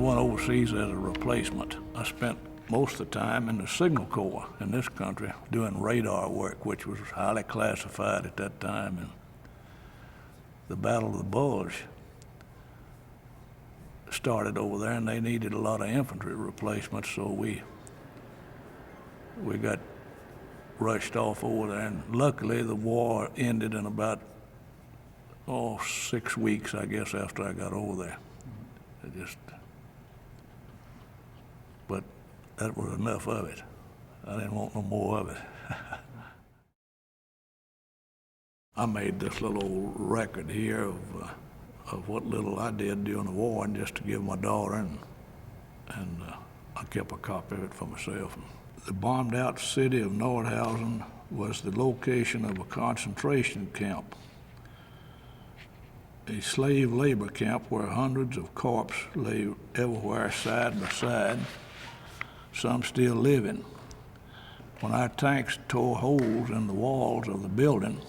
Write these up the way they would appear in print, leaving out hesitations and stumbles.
went overseas as a replacement. I spent most of the time in the Signal Corps in this country doing radar work, which was highly classified at that time. And the Battle of the Bulge started over there, and they needed a lot of infantry replacements, so we got rushed off over there. And luckily, the war ended in about 6 weeks, I guess, after I got over there. But that was enough of it. I didn't want no more of it. I made this little old record here of what little I did during the war, and just to give my daughter, and I kept a copy of it for myself. The bombed out city of Nordhausen was the location of a concentration camp, a slave labor camp where hundreds of corpses lay everywhere side by side, some still living. When our tanks tore holes in the walls of the building,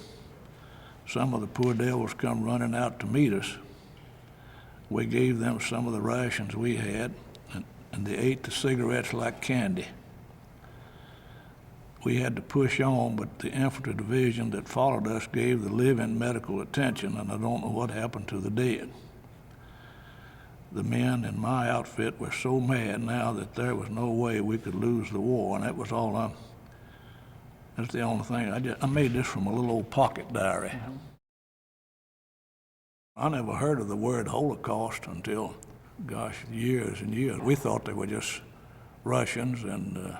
some of the poor devils come running out to meet us. We gave them some of the rations we had, and they ate the cigarettes like candy. We had to push on, but the infantry division that followed us gave the living medical attention, and I don't know what happened to the dead. The men in my outfit were so mad now that there was no way we could lose the war, and that was all that's the only thing. I made this from a little old pocket diary. Mm-hmm. I never heard of the word Holocaust until, gosh, years and years. We thought they were just Russians and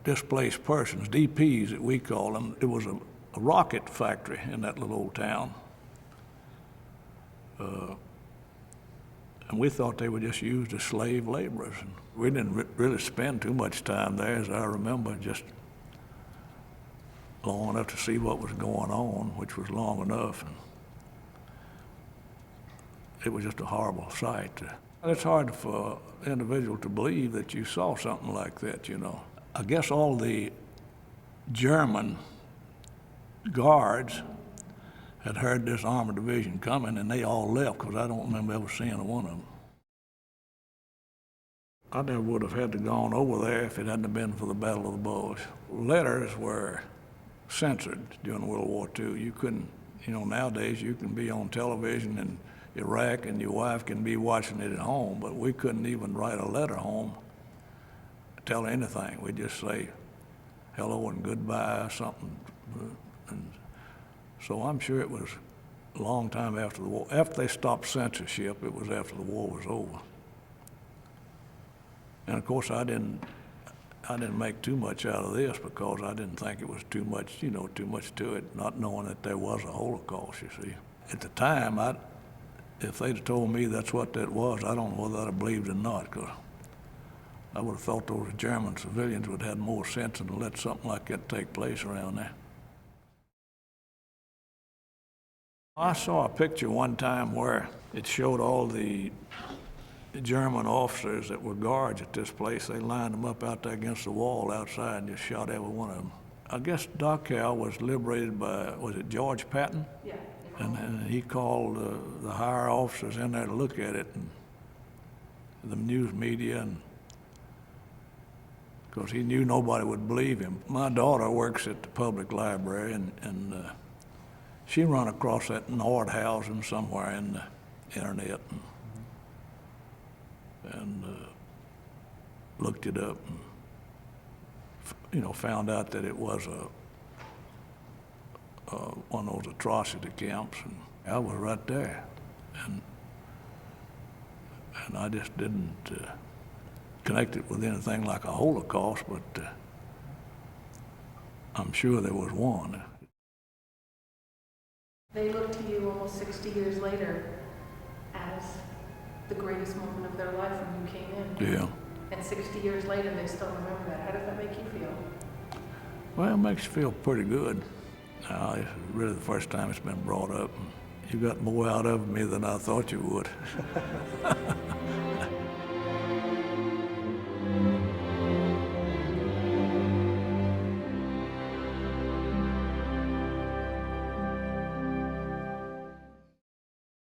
displaced persons, DPs that we call them. It was a rocket factory in that little old town. And we thought they were just used as slave laborers. And we didn't really spend too much time there, as I remember, just long enough to see what was going on, which was long enough. And it was just a horrible sight. It's hard for an individual to believe that you saw something like that, you know. I guess all the German guards had heard this armored division coming, and they all left, because I don't remember ever seeing one of them. I never would have had to gone over there if it hadn't been for the Battle of the Bulge. Letters were censored during World War II. You couldn't, nowadays you can be on television in Iraq and your wife can be watching it at home, but we couldn't even write a letter home, tell anything. We'd just say hello and goodbye, something. And so I'm sure it was a long time after the war. After they stopped censorship, it was after the war was over. And of course, I didn't make too much out of this, because I didn't think it was too much, too much to it, not knowing that there was a Holocaust, you see. At the time, if they'd have told me that's what that was, I don't know whether I'd have believed it or not, because I would have thought those German civilians would have had more sense than to let something like that take place around there. I saw a picture one time where it showed all the German officers that were guards at this place. They lined them up out there against the wall outside and just shot every one of them. I guess Dachau was liberated by, was it George Patton? Yeah. And he called the higher officers in there to look at it, and the news media, and because he knew nobody would believe him. My daughter works at the public library, and she run across that Nordhausen somewhere in the internet, and looked it up, and found out that it was one of those atrocity camps, and I was right there, and I just didn't connect it with anything like a Holocaust, but I'm sure there was one. They look to you almost 60 years later as the greatest moment of their life when you came in. Yeah. And 60 years later, they still remember that. How does that make you feel? Well, it makes you feel pretty good. It's really the first time it's been brought up. You got more out of me than I thought you would.